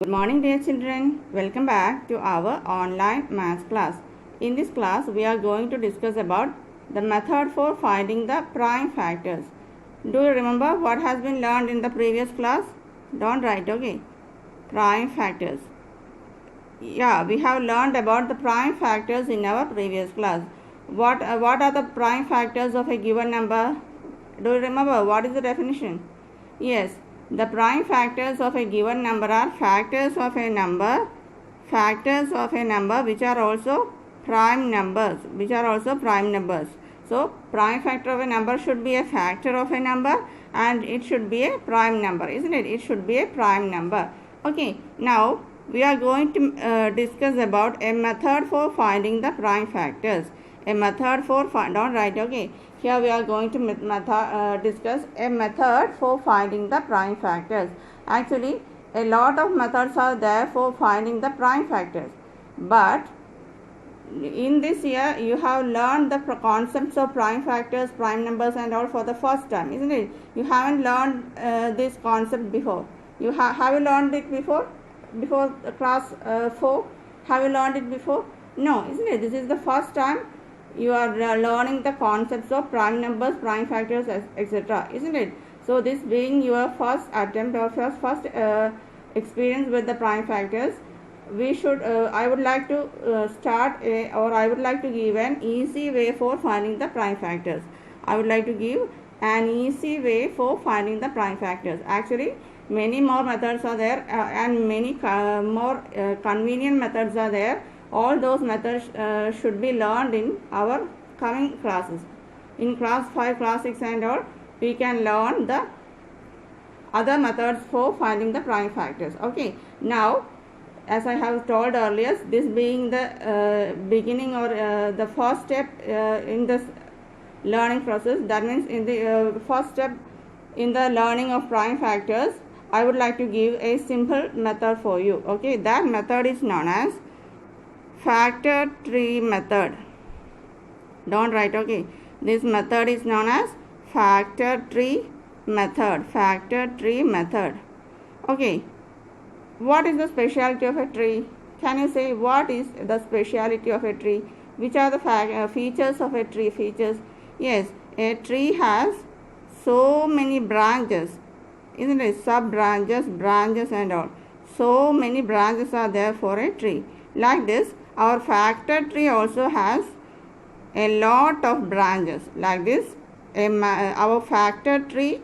Good morning, dear children. Welcome back to our online maths class. In this class, we are going to discuss about the method for finding the prime factors. Do you remember what has been learned in the previous class? Don't write, okay? Prime factors. Yeah, we have learned about the prime factors in our previous class. What are the prime factors of a given number? Do you remember what is the definition? Yes, the prime factors of a given number are factors of a number which are also prime numbers, So, prime factor of a number should be a factor of a number and it should be a prime number, isn't it? It should be a prime number. Okay, now we are going to discuss about a method for finding the prime factors. Don't write, okay? Here we are going to discuss a method for finding the prime factors. Actually, a lot of methods are there for finding the prime factors. But in this year, you have learned the concepts of prime factors, prime numbers and all for the first time, isn't it? You haven't learned this concept before. Have you learned it before? Before class 4? Have you learned it before? No, isn't it? This is the first time you are learning the concepts of prime numbers, prime factors, etc. Isn't it? So this being your first attempt or first experience with the prime factors, I would like to I would like to give an easy way for finding the prime factors. I would like to give an easy way for finding the prime factors. Actually, many more methods are there and many more convenient methods are there. All those methods should be learned in our coming classes. In class 5, class 6 and all, we can learn the other methods for finding the prime factors. Okay, now as I have told earlier, this being the beginning or the first step in this learning process, that means in the first step in the learning of prime factors, I would like to give a simple method for you. Okay, that method is known as factor tree method. Don't write, okay? This method is known as factor tree method. Okay, what is the speciality of a tree? Can you say what is the speciality of a tree? Which are the features of a tree? Yes, a tree has so many branches, isn't it? Sub branches, branches and all. So many branches are there for a tree. Like this, our factor tree also has a lot of branches. Like this, our factor tree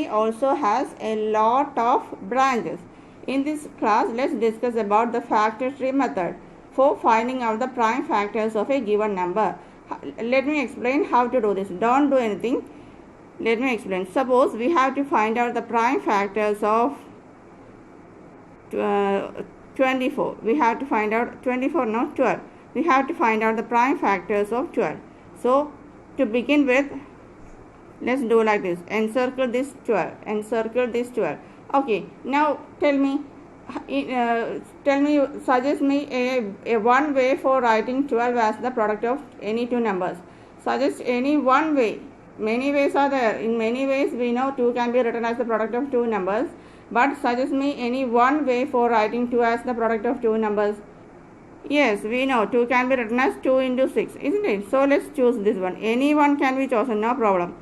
also has a lot of branches. In this class, let's discuss about the factor tree method for finding out the prime factors of a given number. Let me explain how to do this. Don't do anything. Let me explain. Suppose we have to find out the prime factors of 24. We have to find out 24, no, 12. We have to find out the prime factors of 12. So, to begin with, let's do like this. Encircle this 12. Okay, now suggest me a one way for writing 12 as the product of any two numbers. Suggest any one way. Many ways are there. In many ways, we know 2 can be written as the product of two numbers. But suggest me any one way for writing 2 as the product of two numbers. Yes, we know 2 can be written as 2 into 6, isn't it? So, let's choose this one. Any one can be chosen, no problem.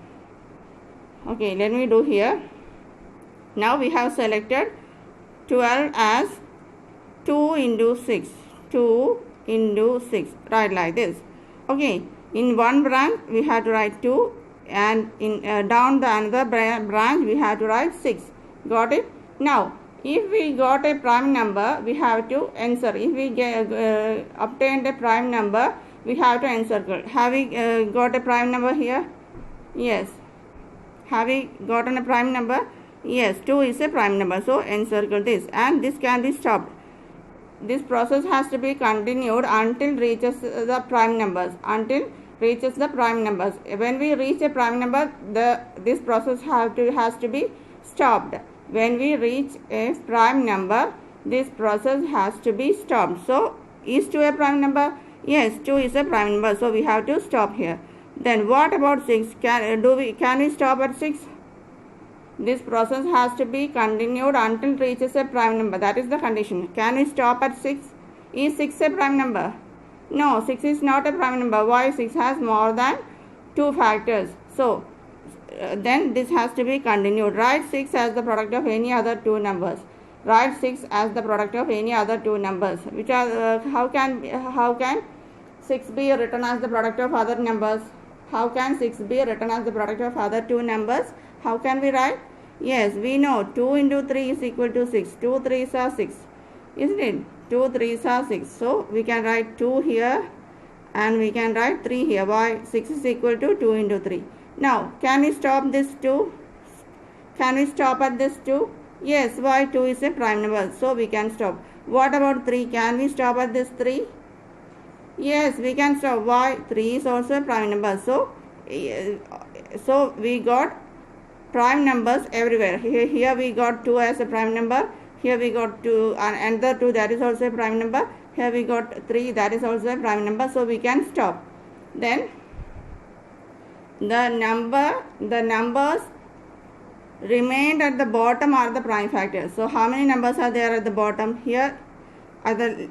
Okay, let me do here. Now, we have selected 12 as 2 into 6. 2 into 6. Write like this. Okay, in one branch, we have to write 2. And in down the another branch, we have to write 6. Got it? Now, if we got a prime number, we have to encircle. If we obtained a prime number, we have to encircle. Have we got a prime number here? Yes. Have we gotten a prime number? Yes, 2 is a prime number. So, encircle this. And this can be stopped. This process has to be continued until reaches the prime numbers. When we reach a prime number, this process has to be stopped. When we reach a prime number, this process has to be stopped. So, is 2 a prime number? Yes, 2 is a prime number. So, we have to stop here. Then what about 6? Can we stop at 6? This process has to be continued until it reaches a prime number. That is the condition. Can we stop at 6? Is 6 a prime number? No, 6 is not a prime number. Why? 6 has more than 2 factors. So, then this has to be continued. Write 6 as the product of any other 2 numbers. Write 6 as the product of any other 2 numbers. Which are how can 6 be written as the product of other numbers? How can 6 be written as the product of other 2 numbers? How can we write? Yes, we know 2 into 3 is equal to 6. 2 3s are 6. Isn't it? 2 3s are 6. So, we can write 2 here and we can write 3 here. Why? 6 is equal to 2 into 3. Now, can we stop this 2? Can we stop at this 2? Yes, why? 2 is a prime number. So, we can stop. What about 3? Can we stop at this 3? Yes, we can stop. Why? 3 is also a prime number. So we got prime numbers everywhere. Here we got 2 as a prime number. Here we got 2 and another 2, that is also a prime number. Here we got 3, that is also a prime number. So we can stop. Then the numbers remained at the bottom are the prime factors. So how many numbers are there at the bottom? Here at the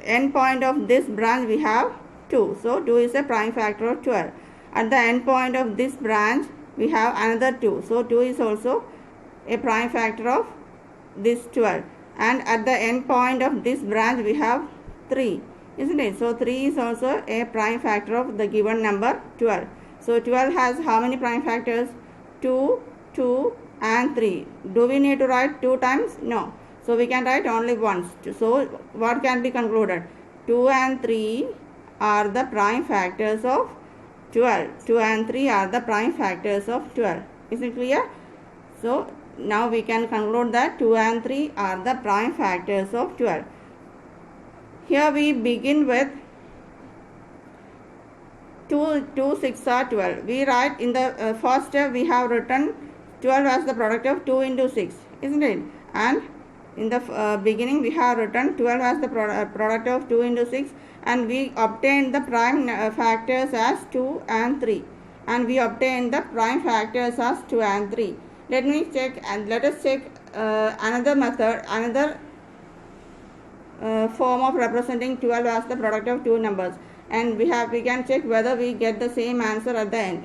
end point of this branch we have 2. So 2 is a prime factor of 12. At the end point of this branch we have another 2. So 2 is also a prime factor of this 12. And at the end point of this branch we have 3. Isn't it? So 3 is also a prime factor of the given number 12. So 12 has how many prime factors? 2, 2 and 3. Do we need to write 2 times? No. So we can write only once. So what can be concluded? 2 and 3 are the prime factors of 12. 2 and 3 are the prime factors of 12. Is it clear? So now we can conclude that 2 and 3 are the prime factors of 12. Here we begin with 2 6 are 12. We write in the first step we have written 12 as the product of 2 into 6. Isn't it? And in the beginning we have written 12 as the product of 2 into 6 and we obtained the prime factors as 2 and 3 and we obtained the prime factors as 2 and 3. Let us check another method, another form of representing 12 as the product of 2 numbers, and we can check whether we get the same answer at the end.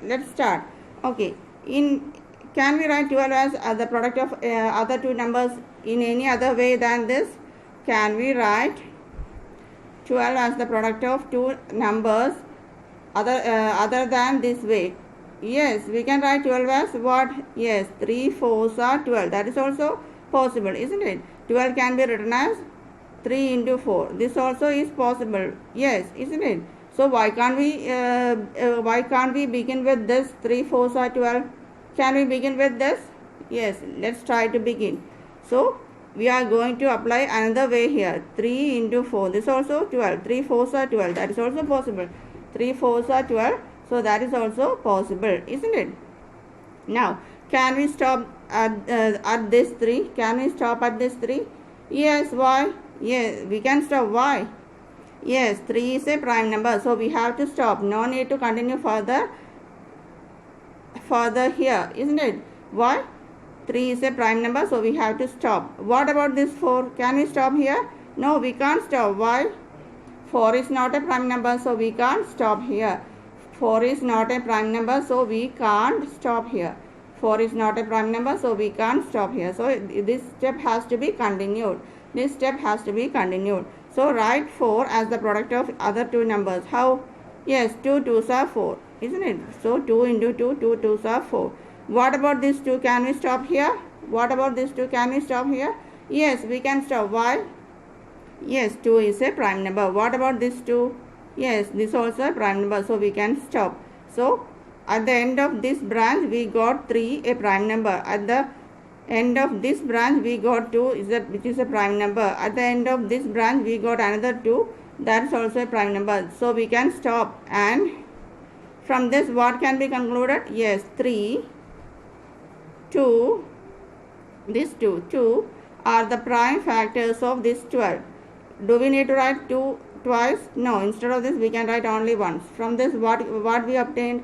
Let's start. Okay, can we write 12 as the product of other 2 numbers in any other way than this? Can we write 12 as the product of 2 numbers other than this way? Yes, we can write 12 as what? Yes, 3 4s are 12. That is also possible, isn't it? 12 can be written as 3 into 4. This also is possible. Yes, isn't it? So why can't we begin with this 3 4s are 12? Can we begin with this? Yes, let's try to begin. So we are going to apply another way here. 3 into 4. This also 12. 3 4s are 12. That is also possible. 3 4s are 12. So that is also possible, isn't it? Now, can we stop at this 3? Can we stop at this 3? Yes, why? Yes, we can stop. Why? Yes, 3 is a prime number. So we have to stop. No need to continue further here, isn't it? Why? 3 is a prime number, so we have to stop. What about this 4? Can we stop here? No, we can't stop. Why? 4 is not a prime number, so we can't stop here. 4 is not a prime number, so we can't stop here. 4 is not a prime number, so we can't stop here. So this step has to be continued. This step has to be continued. So write 4 as the product of other 2 numbers. How? Yes, 2 2s are 4, isn't it? So 2 into 2, 2 2s are 4. What about this 2? Can we stop here? What about this 2? Can we stop here? Yes, we can stop. Why? Yes, 2 is a prime number. What about this 2? Yes, this also a prime number, so we can stop. So at the end of this branch we got 3, a prime number. At the end of this branch we got 2, which is a prime number. At the end of this branch we got another 2, that is also a prime number. So we can stop, and from this what can be concluded? Yes, 3, 2, this 2 are the prime factors of this 12. Do we need to write 2 twice? No, instead of this we can write only once. From this what we obtained?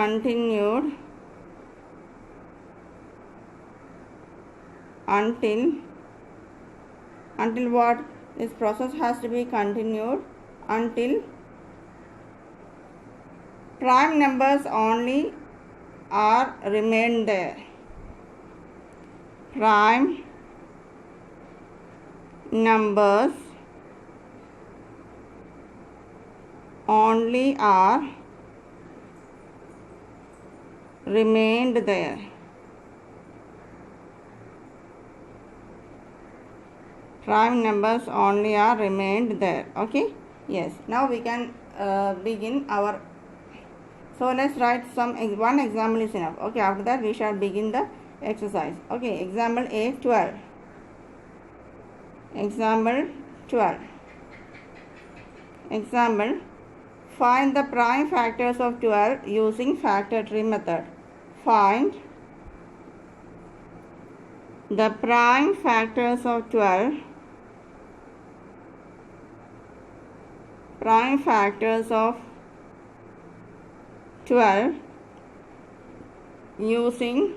continued until what? This process has to be continued until prime numbers only are remain there. Prime numbers only are remained there. Prime numbers only are remained there. Okay, yes, now we can begin our. So let's write one example is enough. Okay, after that we shall begin the exercise. Okay, example A 12. Example 12. Example, find the prime factors of 12 using factor tree method. Find the prime factors of 12. Prime factors of 12 using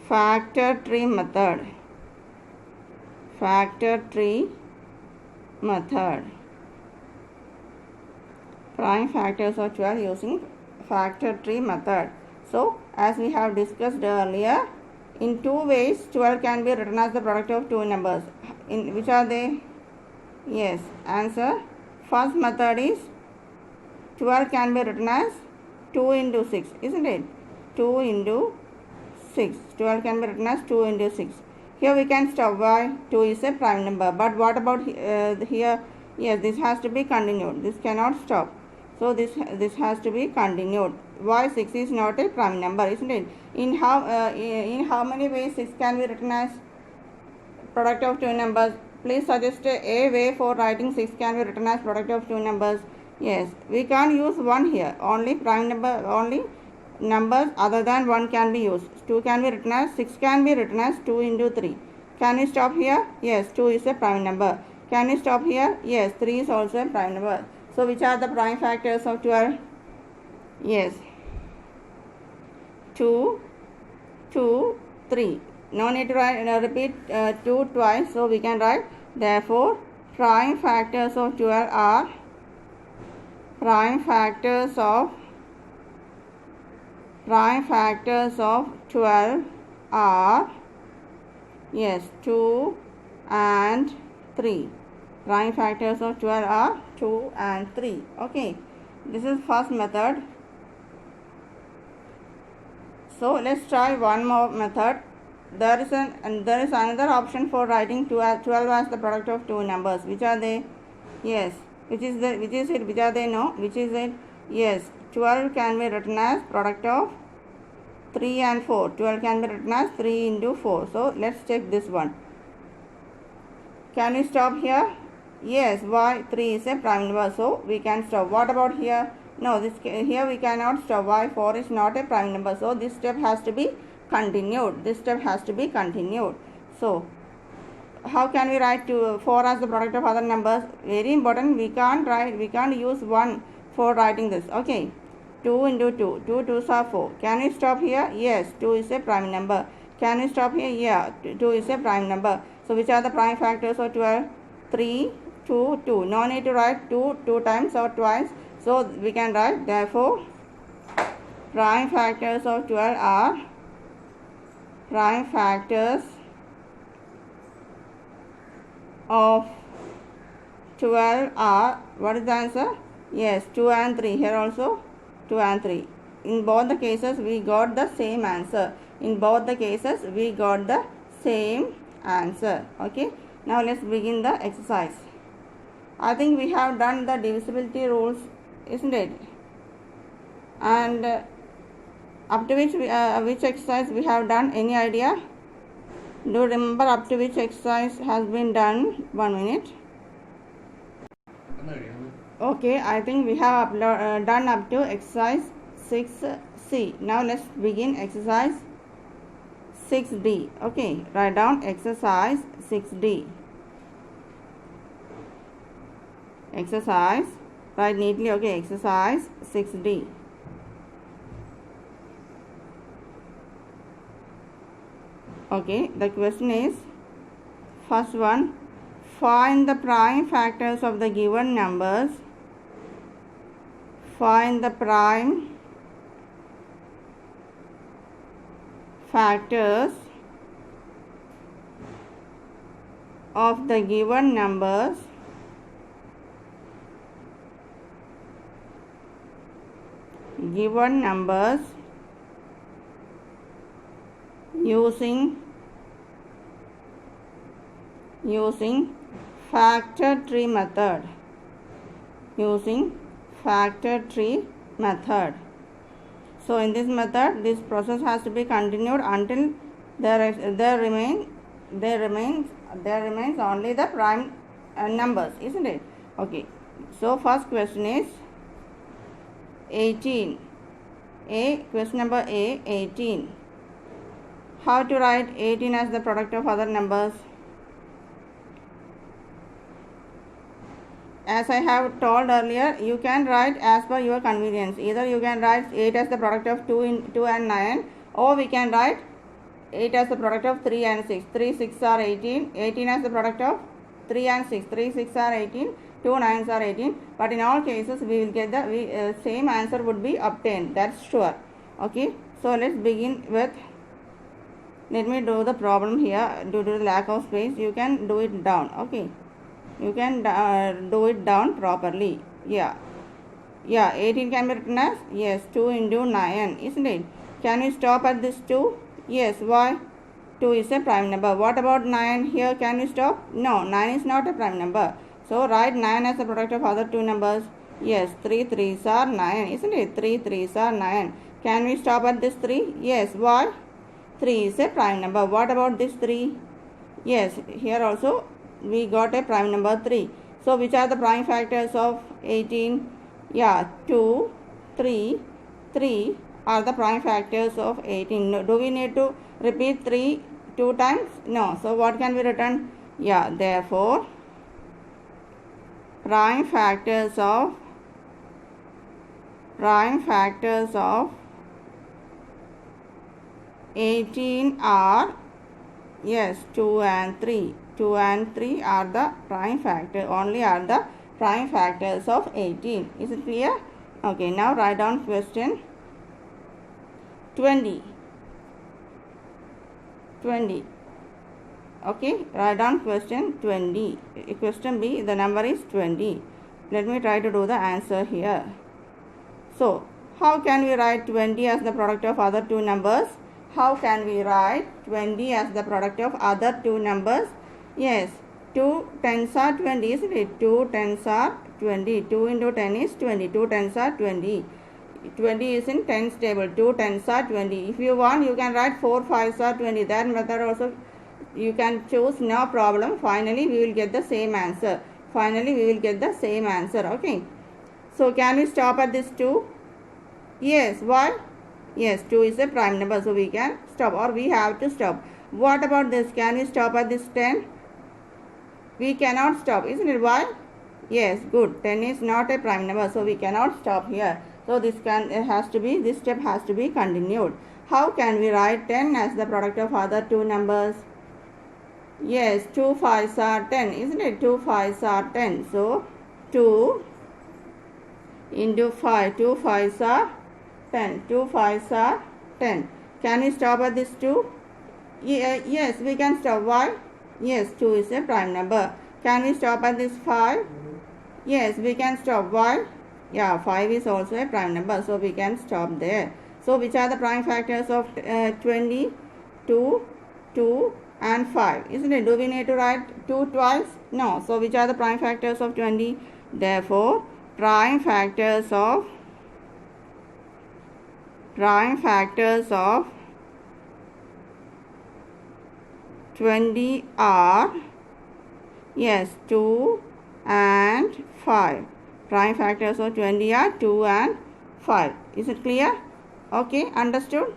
factor tree method. Factor tree method. Prime factors of 12 using factor tree method. So, as we have discussed earlier, in two ways 12 can be written as the product of two numbers. In which are they? Yes, answer. First method is 12 can be written as 2 into 6, isn't it? 2 into 6. 12 can be written as 2 into 6. Here we can stop. Why? 2 is a prime number. But what about here? Yes, this has to be continued. This cannot stop. So this has to be continued. Why 6 is not a prime number, isn't it? In how many ways 6 can be written as product of two numbers? Please suggest a way for writing 6 can be written as product of two numbers. Yes, we can't use 1 here. Only prime number, only numbers other than 1 can be used. 2 can be written as, 6 can be written as 2 into 3. Can we stop here? Yes, 2 is a prime number. Can we stop here? Yes, 3 is also a prime number. So which are the prime factors of 12? Yes, 2, 2, 3. No need to repeat 2 twice. So we can write, therefore, prime factors of 12 are prime factors of 12 are, yes, 2 and 3. Prime factors of 12 are 2 and 3. Okay, this is first method. So let's try one more method. There is another option for writing 12 as the product of two numbers. Which are they? Yes. Which is it? Which are they? No. Which is it? Yes. 12 can be written as product of 3 and 4. 12 can be written as 3 into 4. So let's check this one. Can we stop here? Yes. Why? 3 is a prime number. So we can stop. What about here? No. Here we cannot stop. Why? 4 is not a prime number. So this step has to be continued. This step has to be continued. So how can we write 4 as the product of other numbers? Very important. We can't use 1 for writing this. Okay, 2 into 2. 2 2s are 4. Can we stop here? Yes, 2 is a prime number. Can we stop here? Yeah, 2 is a prime number. So which are the prime factors of 12? 3, 2, 2. No need to write 2 times or twice. So we can write, therefore, prime factors of 12 are prime factors of 12 are, what is the answer? Yes, 2 and 3. Here also 2 and 3. In both the cases we got the same answer. In both the cases we got the same answer. Okay, now let's begin the exercise. I think we have done the divisibility rules, isn't it? And up to which exercise we have done? Any idea? Do you remember up to which exercise has been done? 1 minute. Okay, I think we have done up to exercise 6C. Now let's begin exercise 6D. Okay, write down exercise 6D. Exercise Write neatly. Okay, exercise 6D. Okay, the question is, first one, find the prime factors of the given numbers. Find the prime factors of the given numbers using factor tree method. So in this method, this process has to be continued until there remains only the prime numbers, isn't it? Okay, so first question is 18. Question number A, 18. How to write 18 as the product of other numbers? As I have told earlier, you can write as per your convenience. Either you can write 8 as the product of 2 and 9, or we can write 8 as the product of 3 and 6. 3 6 are 18. 18 as the product of 3 and 6. 3 6 are 18. 2 9s are 18. But in all cases, we will get the same answer would be obtained. That's sure. Okay. So let's begin with. Let me do the problem here. Due to the lack of space, you can do it down. Okay. You can do it down properly. Yeah, 18 can be written as, yes, 2 into 9, isn't it? Can we stop at this 2? Yes, why? 2 is a prime number. What about 9 here? Can we stop? No, 9 is not a prime number. So write 9 as a product of other two numbers. Yes, 3 3s are 9, isn't it? 3 3s are 9. Can we stop at this 3? Yes, why? 3 is a prime number. What about this 3? Yes, here also we got a prime number 3. So which are the prime factors of 18? Yeah, 2, 3, 3 are the prime factors of 18. No, do we need to repeat 3 2 times? No. So what can be written? Yeah, therefore prime factors of 18 are, yes, 2 and 3. 2 and 3 are the prime factor, only are the prime factors of 18. Is it clear? Okay, now write down question 20. Okay, write down question 20. Question B, the number is 20. Let me try to do the answer here. So, how can we write 20 as the product of other two numbers? How can we write 20 as the product of other two numbers? Yes, 2 10s are 20, isn't it? 2 10s are 20. 2 into 10 is 20. 2 10s are 20. 20 is in tens table. 2 10s are 20. If you want, you can write 4 5s are 20. That method also you can choose, no problem. Finally, we will get the same answer. Okay. So, can we stop at this 2? Yes, why? Yes, 2 is a prime number. So, we can stop, or we have to stop. What about this? Can we stop at this 10? We cannot stop, isn't it? Why? Yes, good. 10 is not a prime number, so we cannot stop here. So this step has to be continued. How can we write 10 as the product of other two numbers? Yes, 2 5s are 10, isn't it? 2 5s are 10. So 2 into 5. 2 5s are 10. 2 5s are 10. Can we stop at this 2? Yes, we can stop. Why? Yes, 2 is a prime number. Can we stop at this 5? Yes, we can stop. Why? Yeah, 5 is also a prime number, so we can stop there. So which are the prime factors of 20? 2, 2 and 5. Isn't it? Do we need to write 2 twice? No. So which are the prime factors of 20? Therefore, prime factors of 20 are, yes, 2 and 5. Prime factors of 20 are 2 and 5. Is it clear? Okay, understood?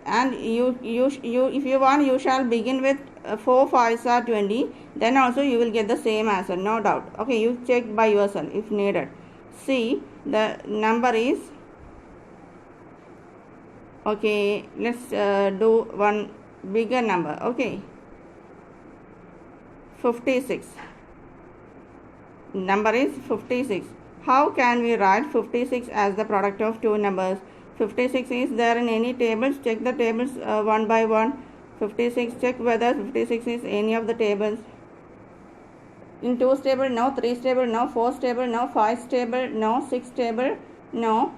And you if you want, you shall begin with 4 5s are 20. Then also you will get the same answer, no doubt. Okay, you check by yourself if needed. See, the number is, okay, let's do one bigger number, okay, 56. Number is 56. How can we write 56 as the product of two numbers? 56 is there in any tables? Check the tables one by one. 56, check whether 56 is any of the tables. In 2's table, no. 3's table, no. 4's table, no. 5's table, no. 6's table, no.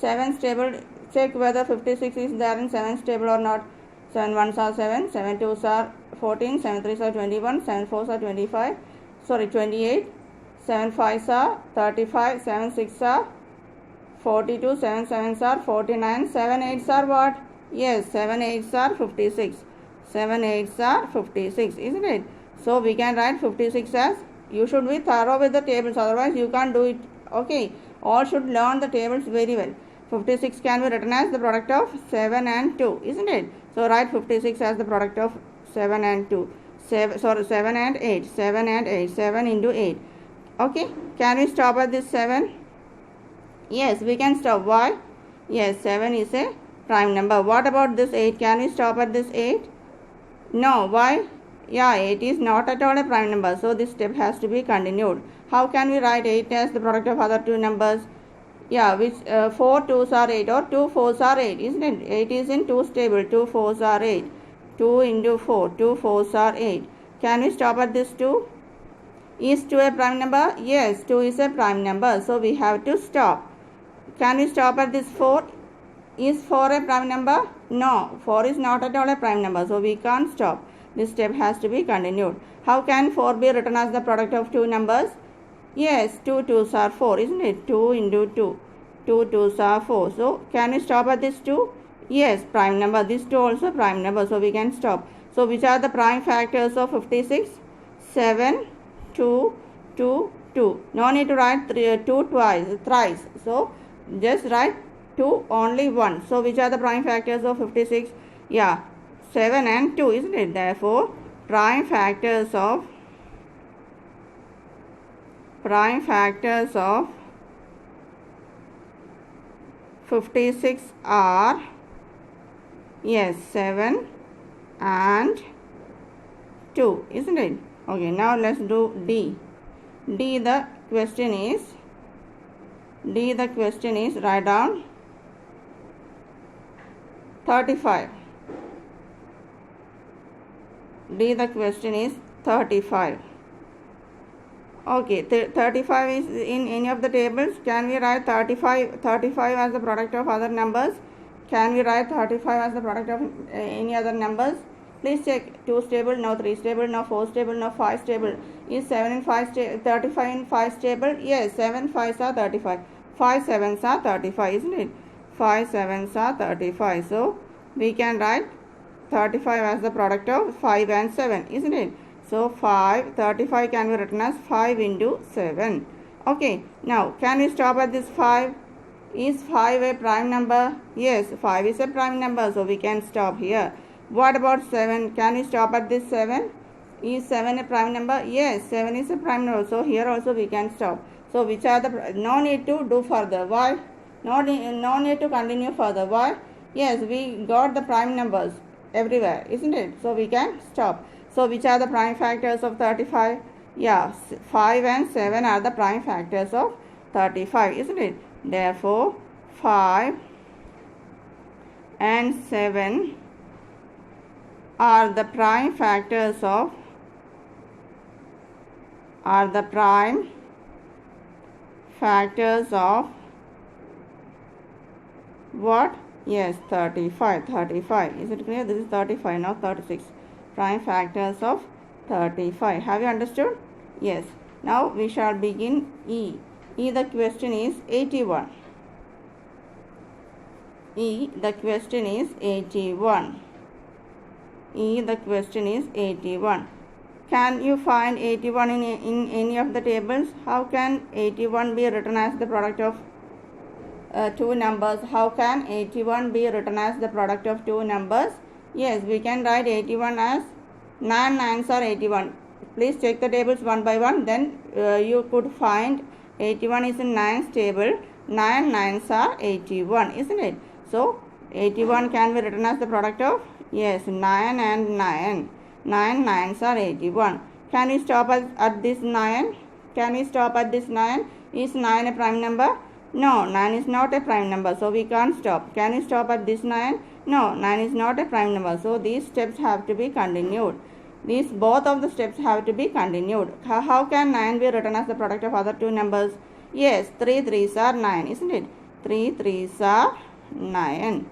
7's table, check whether 56 is there in 7's table or not. 7 1s are 7, 7 2s are 14, 7 3s are 21, 7 4s are 25, 28, 7 5s are 35, 7 6s are 42, 7 7s are 49, 7 8s are what? Yes, 7 8s are 56. 7 8s are 56, isn't it? So we can write 56 as, you should be thorough with the tables, otherwise you can't do it. Okay, all should learn the tables very well. 56 can be written as the product of 7 and 2, isn't it? So write 56 as the product of 7 and 2. 7 and 8. 7 and 8. 7 into 8. Okay, can we stop at this 7? Yes, we can stop. Why? Yes, 7 is a prime number. What about this 8? Can we stop at this 8? No. Why? Yeah, 8 is not at all a prime number. So this step has to be continued. How can we write 8 as the product of other two numbers? Yeah, which 4 2s are 8 or 2 4s are 8, isn't it? 8 is in 2's table. 2 4s are 8. 2 into 4. 2 4s are 8. Can we stop at this 2? Is 2 a prime number? Yes, 2 is a prime number. So we have to stop. Can we stop at this 4? Is 4 a prime number? No, 4 is not at all a prime number. So we can't stop. This step has to be continued. How can 4 be written as the product of two numbers? Yes, 2 2s are 4, isn't it? 2 into 2. 2 2s are 4. So can we stop at this 2? Yes, prime number. This 2 also prime number. So we can stop. So which are the prime factors of 56? 7, 2, 2, 2. No need to write 2 thrice. So just write 2 only once. So which are the prime factors of 56? Yeah, 7 and 2, isn't it? Therefore, prime factors of 56 are, yes, 7 and 2, isn't it? Okay, now let's do D. D the question is, write down 35. D the question is 35. Okay, 35 is in any of the tables. Can we write 35 as the product of other numbers? Can we write 35 as the product of any other numbers? Please check. 2's table, no. 3's table, no. 4's table, no. 5's table. Is 7 and 5 35 in 5's table? Yes, 7 5s are 35. 5 7s are 35, isn't it? 5 7s are 35. So we can write 35 as the product of 5 and 7, isn't it? So 35 can be written as 5 into 7. Okay, now can we stop at this 5? Is 5 a prime number? Yes, 5 is a prime number, so we can stop here. What about 7? Can we stop at this 7? Is 7 a prime number? Yes, 7 is a prime number, so here also we can stop. So which are the, no need to do further. Why? No need to continue further. Why? Yes, we got the prime numbers everywhere, isn't it? So we can stop. So which are the prime factors of 35? Yeah, 5 and 7 are the prime factors of 35, isn't it? Therefore, 5 and 7 are the prime factors of what? Yes, 35. Is it clear? This is 35, not 36. Prime factors of 35. Have you understood? Yes. Now we shall begin E. E the question is 81. E the question is 81. E the question is 81. Can you find 81 in any of the tables? How can 81 be written as the product of two numbers? How can 81 be written as the product of two numbers? Yes, we can write 81 as 9 9s are 81. Please check the tables one by one. Then you could find 81 is in 9's table. 9 9s are 81, isn't it? So 81 can be written as the product of, yes, 9 and 9. 9 9s are 81. Can we stop at this 9? Can we stop at this 9? Is 9 a prime number? No, 9 is not a prime number, so we can't stop. Can we stop at this 9? No, 9 is not a prime number, so these steps have to be continued. Both of the steps have to be continued. How can 9 be written as the product of other two numbers? Yes, 3 3s are 9, isn't it? 3 3s are 9.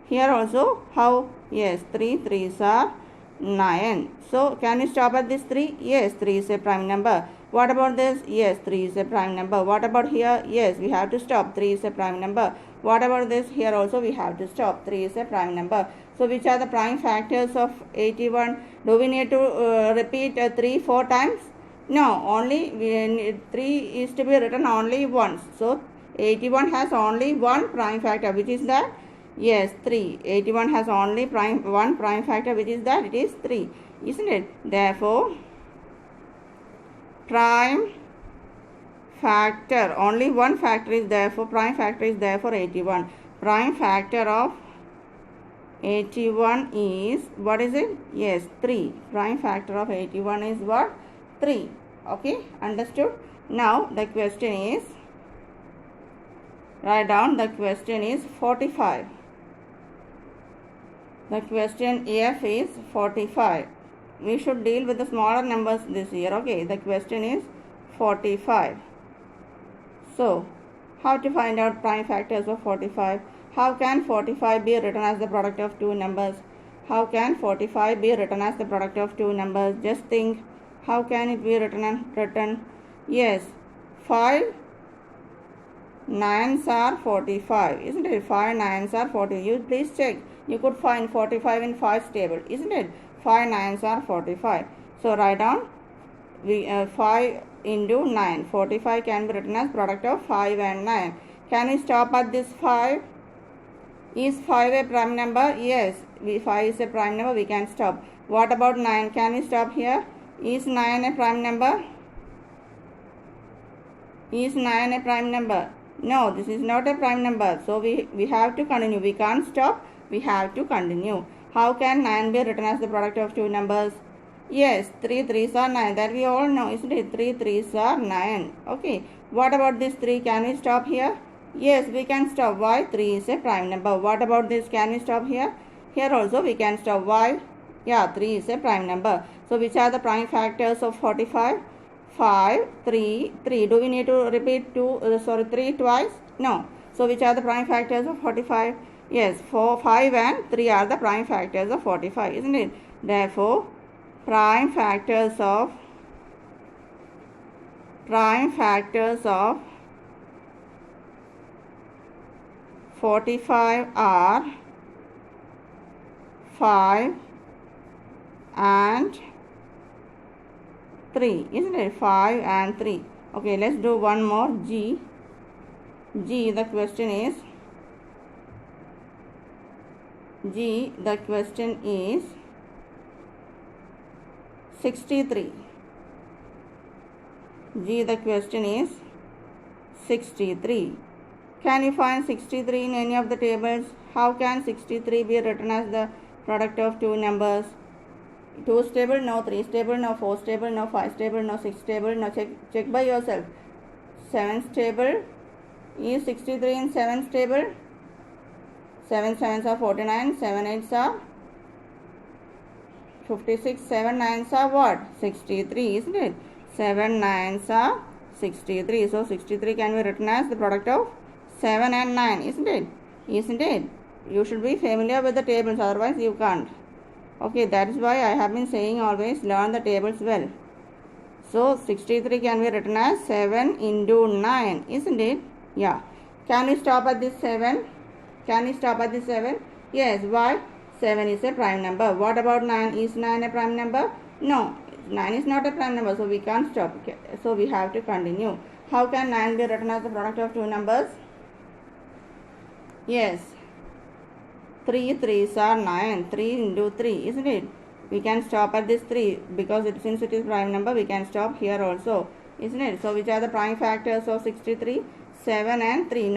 Here also, how? Yes, 3 3s are 9. So, can we stop at this 3? Yes, 3 is a prime number. What about this? Yes, 3 is a prime number. What about here? Yes, we have to stop. 3 is a prime number. What about this? Here also we have to stop. 3 is a prime number. So, which are the prime factors of 81? Do we need to repeat 3 4 times? No, only 3 is to be written only once. So, 81 has only one prime factor, which is that? Yes, 3. 81 has only one prime factor, which is that? It is 3, isn't it? Therefore, prime factor, only one factor is there for prime factor is there for 81. Prime factor of 81 is, what is it? Yes, 3. Prime factor of 81 is what? 3. Okay, understood? Now the question is, write down, the question is 45. The question F is 45. We should deal with the smaller numbers this year. Okay, the question is 45. So, how to find out prime factors of 45? How can 45 be written as the product of two numbers? How can 45 be written as the product of two numbers? Just think, how can it be written? Yes, 5 9s are 45, isn't it? 5 9s are 40. You please check. You could find 45 in 5's table, isn't it? 5 9s are 45. So write down 5 into 9. 45 can be written as product of 5 and 9. Can we stop at this 5? Is 5 a prime number? Yes, 5 is a prime number. We can stop. What about 9? Can we stop here? Is 9 a prime number? Is 9 a prime number? No, this is not a prime number. So we have to continue. We can't stop. We have to continue. How can 9 be written as the product of two numbers? Yes, 3 3s are 9. That we all know, isn't it? 3 3s are 9. Okay. What about this 3? Can we stop here? Yes, we can stop. Why? 3 is a prime number. What about this? Can we stop here? Here also we can stop. Why? Yeah, 3 is a prime number. So which are the prime factors of 45? 5, 3, 3. Do we need to repeat 3 twice? No. So which are the prime factors of 45? Yes, 4, 5 and 3 are the prime factors of 45, isn't it? Therefore, prime factors of 45 are 5 and 3, isn't it? 5 and 3. Okay, let's do one more. G, the question is 63. G, the question is 63. Can you find 63 in any of the tables? How can 63 be written as the product of two numbers? 2's table, no. 3's table, no. 4's table, no. 5's table, no. 6's table, no. Check by yourself. 7's table. Is 63 in 7's table? 7 7s are 49. 7 8s are 56. 7 9s are what? 63, isn't it? 7 9s are 63. So 63 can be written as the product of 7 and 9, isn't it? Isn't it? You should be familiar with the tables, otherwise you can't. Okay, that is why I have been saying always learn the tables well. So 63 can be written as 7 into 9, isn't it? Yeah. Can we stop at this 7? Can we stop at this 7? Yes. Why? 7 is a prime number. What about 9? Is 9 a prime number? No. 9 is not a prime number, so we can't stop. Okay. So we have to continue. How can 9 be written as the product of two numbers? Yes. 3 3s are 9. 3 into 3, isn't it? We can stop at this 3 because since it is prime number, we can stop here also. isn't it? So which are the prime factors of 63? 7 and 3.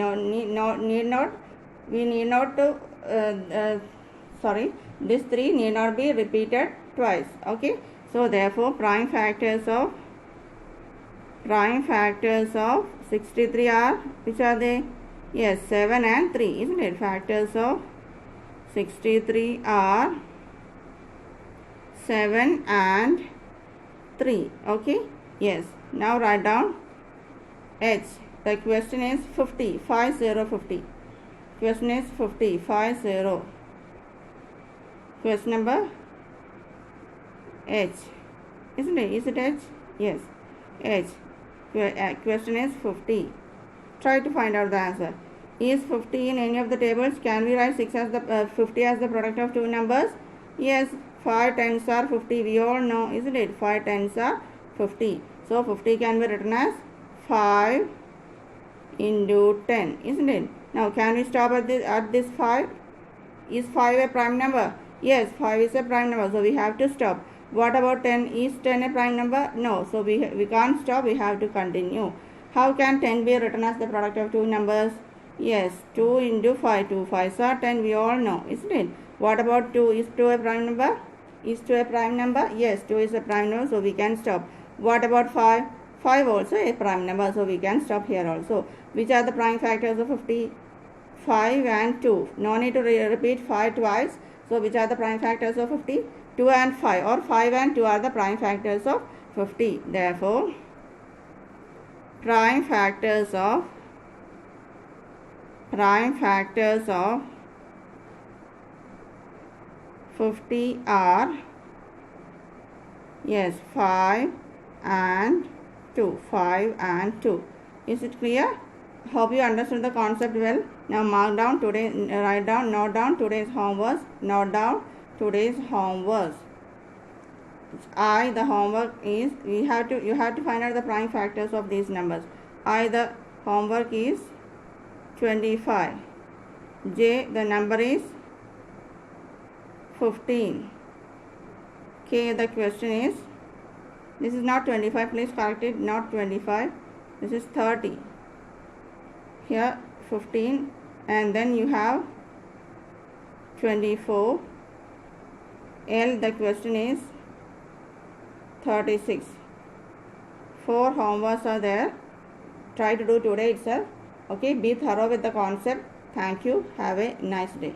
We need not to, this 3 need not be repeated twice. Okay, so therefore prime factors of 63 are, which are they? Yes, 7 and 3, isn't it? Factors of 63 are 7 and 3. Okay, yes. Now write down H. The question is 50. Question is 50. Question number H. Isn't it? Is it H? Yes. H. Question is 50. Try to find out the answer. Is 50 in any of the tables? Can we write 50 as the product of two numbers? Yes. 5 tens are 50. We all know, isn't it? 5 tens are 50. So 50 can be written as 5 into 10, isn't it? Now can we stop at this 5? Is 5 a prime number? Yes, 5 is a prime number, so we have to stop. What about 10? Is 10 a prime number? No, so we can't stop, we have to continue. How can 10 be written as the product of two numbers? Yes, 2 into 5. 2 5s are 10, we all know, isn't it? What about 2? Is 2 a prime number? Is 2 a prime number? Yes, 2 is a prime number, so we can stop. What about 5? 5 also a prime number, so we can stop here also. Which are the prime factors of 50? 5 and 2. No need to repeat 5 twice. So which are the prime factors of 50? 2 and 5, or 5 and 2 are the prime factors of 50. Therefore, prime factors of 50 are, yes, 5 and 2. 5 and 2. Is it clear? Hope you understood the concept well. Now mark down today, note down today's homework. The homework is, you have to find out the prime factors of these numbers. The homework is 25. J, the number is 15. K, the question is, this is not 25, please correct it, not 25, this is 30. Here 15, and then you have 24. L, the question is 36. 4 homeworks are there. Try to do today itself. Okay, be thorough with the concept. Thank you. Have a nice day.